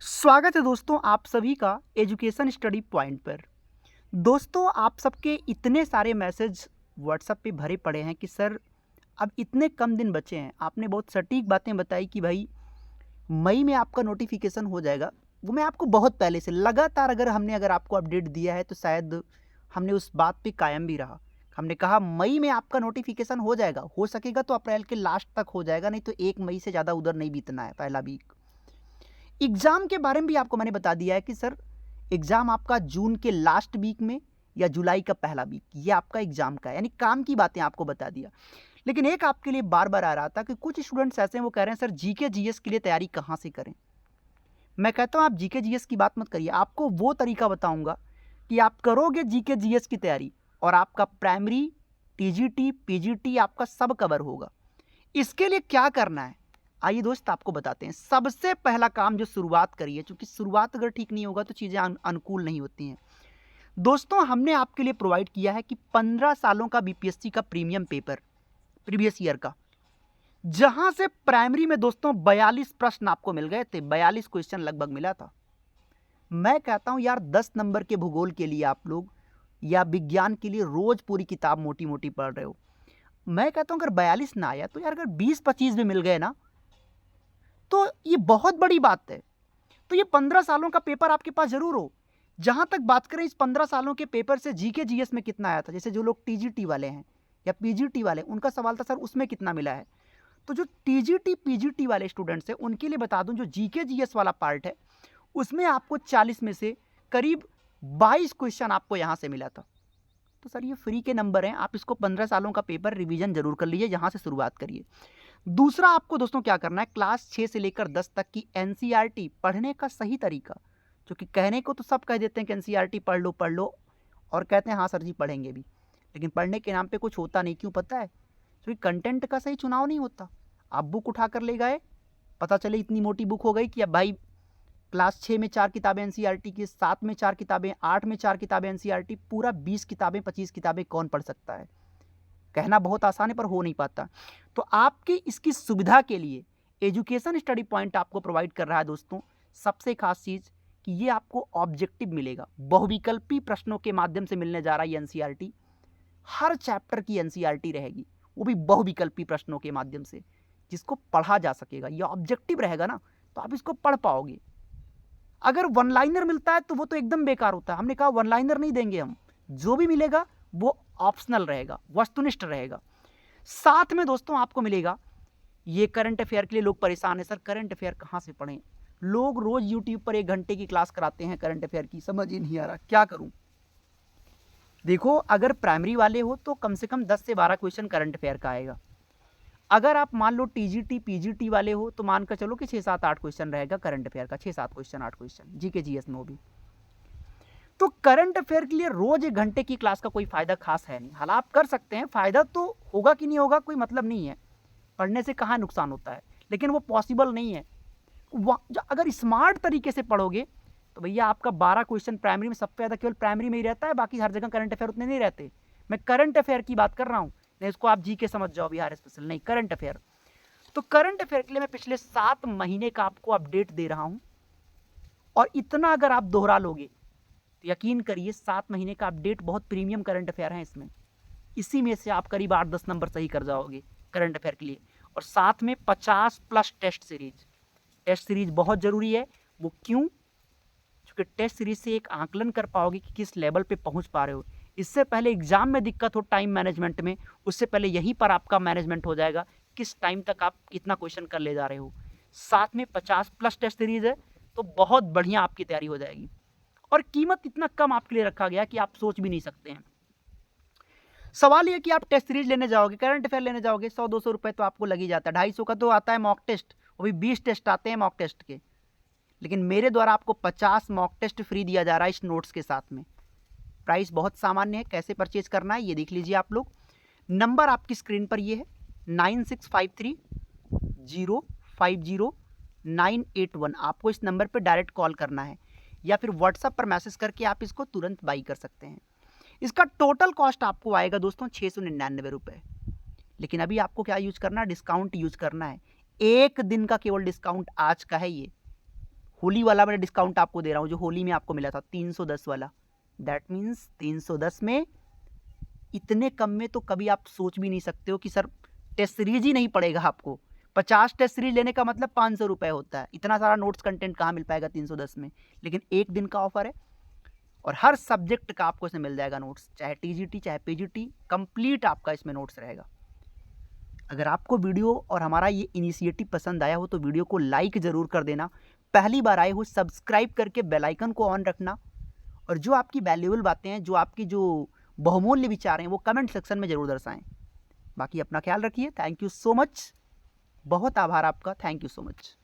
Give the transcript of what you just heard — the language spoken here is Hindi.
स्वागत है दोस्तों आप सभी का एजुकेशन स्टडी पॉइंट पर। दोस्तों आप सबके इतने सारे मैसेज व्हाट्सएप पे भरे पड़े हैं कि सर अब इतने कम दिन बचे हैं। आपने बहुत सटीक बातें बताई कि भाई मई में आपका नोटिफिकेशन हो जाएगा। वो मैं आपको बहुत पहले से लगातार अगर आपको अपडेट दिया है तो शायद हमने उस बात पे कायम भी रहा। हमने कहा मई में आपका नोटिफिकेशन हो जाएगा, हो सकेगा तो अप्रैल के लास्ट तक हो जाएगा, नहीं तो 1 मई से ज़्यादा उधर नहीं बीतना है पहला वीक। एग्ज़ाम के बारे में भी आपको मैंने बता दिया है कि सर एग्ज़ाम आपका जून के लास्ट वीक में या जुलाई का पहला वीक, ये आपका एग्ज़ाम का है, यानी काम की बातें आपको बता दिया। लेकिन एक आपके लिए बार बार आ रहा था कि कुछ स्टूडेंट्स ऐसे हैं वो कह रहे हैं सर जीके जीएस के लिए तैयारी कहाँ से करें। मैं कहता हूँ आप जीके जीएस की बात मत करिए, आपको वो तरीका बताऊँगा कि आप करोगे जीके जीएस की तैयारी और आपका प्राइमरी टीजीटी पीजीटी आपका सब कवर होगा। इसके लिए क्या करना है आइए दोस्त आपको बताते हैं। सबसे पहला काम जो शुरुआत करिए, क्योंकि शुरुआत अगर ठीक नहीं होगा तो चीज़ें अनुकूल नहीं होती हैं। दोस्तों हमने आपके लिए प्रोवाइड किया है कि 15 सालों का बीपीएससी का प्रीमियम पेपर प्रीवियस ईयर का, जहां से प्राइमरी में दोस्तों 42 प्रश्न आपको मिल गए थे, 42 क्वेश्चन लगभग मिला था। मैं कहता हूं यार 10 नंबर के भूगोल के लिए आप लोग या विज्ञान के लिए रोज पूरी किताब मोटी मोटी पढ़ रहे हो। मैं कहता हूं अगर 42 ना आया तो यार अगर 20-25 भी मिल गए ना तो ये बहुत बड़ी बात है। तो ये 15 सालों का पेपर आपके पास जरूर हो। जहां तक बात करें इस 15 सालों के पेपर से जीके जीएस में कितना आया था, जैसे जो लोग टीजीटी वाले हैं या पीजीटी वाले, उनका सवाल था सर उसमें कितना मिला है। तो जो टीजीटी पीजीटी वाले स्टूडेंट्स हैं उनके लिए बता दूं, जो जीके जीएस वाला पार्ट है उसमें आपको 40 में से करीब 22 क्वेश्चन आपको यहां से मिला था। तो सर ये फ्री के नंबर हैं, आप इसको 15 सालों का पेपर रिवीजन जरूर कर लीजिए, यहां से शुरुआत करिए। दूसरा आपको दोस्तों क्या करना है, क्लास 6 से लेकर 10 तक की एनसीईआरटी पढ़ने का सही तरीका। जो कि कहने को तो सब कह देते हैं कि एनसीईआरटी पढ़ लो और कहते हैं हाँ सर जी पढ़ेंगे भी, लेकिन पढ़ने के नाम पे कुछ होता नहीं। क्यों पता है? क्योंकि कंटेंट का सही चुनाव नहीं होता। आप बुक उठा कर ले गए, पता चले इतनी मोटी बुक हो गई कि अब भाई क्लास 6 में 4 किताबें एनसीईआरटी की, 7 में 4 किताबें, 8 में 4 किताबें एनसीईआरटी, पूरा 20 किताबें 25 किताबें कौन पढ़ सकता है? कहना बहुत आसान है पर हो नहीं पाता। तो आपकी इसकी सुविधा के लिए एजुकेशन स्टडी पॉइंट आपको प्रोवाइड कर रहा है दोस्तों सबसे खास चीज़ कि ये आपको ऑब्जेक्टिव मिलेगा, बहुविकल्पी प्रश्नों के माध्यम से मिलने जा रहा है ये एनसीईआरटी। हर चैप्टर की एनसीईआरटी रहेगी, वो भी बहुविकल्पी प्रश्नों के माध्यम से, जिसको पढ़ा जा सकेगा। ये ऑब्जेक्टिव रहेगा ना तो आप इसको पढ़ पाओगे। अगर वन लाइनर मिलता है तो वो तो एकदम बेकार होता है। हमने कहा वन लाइनर नहीं देंगे हम, जो भी मिलेगा वो ऑप्शनल रहेगा, वस्तुनिष्ठ रहेगा। साथ में दोस्तों आपको मिलेगा, ये करंट अफेयर के लिए लोग परेशान है सर करंट अफेयर कहाँ से पढ़ें। लोग रोज यूट्यूब पर 1 घंटे की क्लास कराते हैं करंट अफेयर की, समझ ही नहीं आ रहा क्या करूं। देखो अगर प्राइमरी वाले हो तो कम से कम 10 से 12 क्वेश्चन करंट अफेयर का आएगा। अगर आप मान लो टीजीटी पीजीटी वाले हो तो मान कर चलो कि 6-7-8 क्वेश्चन रहेगा करंट अफेयर का, 6-7 क्वेश्चन 8 क्वेश्चन जीके जीएस में वो भी। तो करंट अफेयर के लिए रोज 1 घंटे की क्लास का कोई फायदा खास है नहीं। हालांकि आप कर सकते हैं, फायदा तो होगा कि नहीं होगा कोई मतलब नहीं है, पढ़ने से कहाँ नुकसान होता है, लेकिन वो पॉसिबल नहीं है। अगर स्मार्ट तरीके से पढ़ोगे तो भैया आपका 12 क्वेश्चन प्राइमरी में सबसे ज़्यादा केवल प्राइमरी में ही रहता है, बाकी हर जगह करंट अफेयर उतने नहीं रहते। मैं करंट अफेयर की बात कर रहा हूँ, नहीं इसको आप जीके समझ जाओ बिहार स्पेशल, नहीं करंट अफेयर। तो करंट अफेयर के लिए मैं पिछले 7 महीने का आपको अपडेट दे रहा हूँ, और इतना अगर आप दोहरा लोगे तो यकीन करिए 7 महीने का अपडेट बहुत प्रीमियम करंट अफेयर है इसमें। इसी में से आप करीब 8-10 नंबर सही कर जाओगे करंट अफेयर के लिए। और साथ में 50+ टेस्ट सीरीज। टेस्ट सीरीज बहुत जरूरी है। वो क्यों? क्योंकि टेस्ट सीरीज से एक आकलन कर पाओगे कि किस लेवल पे पहुंच पा रहे हो। इससे पहले एग्जाम में दिक्कत हो टाइम मैनेजमेंट में, उससे पहले यहीं पर आपका मैनेजमेंट हो जाएगा किस टाइम तक आप कितना क्वेश्चन कर ले जा रहे हो। साथ में 50+ टेस्ट सीरीज है तो बहुत बढ़िया आपकी तैयारी हो जाएगी। और कीमत इतना कम आपके लिए रखा गया कि आप सोच भी नहीं सकते हैं। सवाल ये कि आप टेस्ट सीरीज लेने जाओगे, करंट अफेयर लेने जाओगे, 100-200 रुपए तो आपको लग ही जाता है। 250 का तो आता है मॉक टेस्ट, वो भी 20 टेस्ट आते हैं मॉक टेस्ट के। लेकिन मेरे द्वारा आपको 50 मॉक टेस्ट फ्री दिया जा रहा है इस नोट्स के साथ में। प्राइस बहुत सामान्य है। कैसे परचेज करना है ये देख लीजिए आप लोग। नंबर आपकी स्क्रीन पर ये है 9653050981। आपको इस नंबर पर डायरेक्ट कॉल करना है या फिर व्हाट्सएप पर मैसेज करके आप इसको तुरंत बाई कर सकते हैं। इसका टोटल कॉस्ट आपको आएगा दोस्तों 699 रुपये। लेकिन अभी आपको क्या यूज करना है, डिस्काउंट यूज करना है। 1 दिन का केवल डिस्काउंट आज का है ये, होली वाला मैं डिस्काउंट आपको दे रहा हूँ, जो होली में आपको मिला था 310 वाला। दैट मीन्स 310 में इतने कम में तो कभी आप सोच भी नहीं सकते हो कि सर टेस्ट सीरीज ही नहीं पड़ेगा आपको। 50 टेस्ट सीरीज लेने का मतलब 500 रुपये होता है। इतना सारा नोट्स कंटेंट कहाँ मिल पाएगा 310 में। लेकिन एक दिन का ऑफर है और हर सब्जेक्ट का आपको इसमें मिल जाएगा नोट्स, चाहे टीजीटी चाहे पीजीटी, कंप्लीट आपका इसमें नोट्स रहेगा। अगर आपको वीडियो और हमारा ये इनिशिएटिव पसंद आया हो तो वीडियो को लाइक ज़रूर कर देना। पहली बार आए हो सब्सक्राइब करके बेल आइकन को ऑन रखना। और जो आपकी वैल्यूएबल बातें हैं, जो आपकी जो बहुमूल्य विचार हैं, वो कमेंट सेक्शन में ज़रूर दर्शाएं। बाकी अपना ख्याल रखिए। Thank you so much. बहुत आभार आपका। Thank you so much.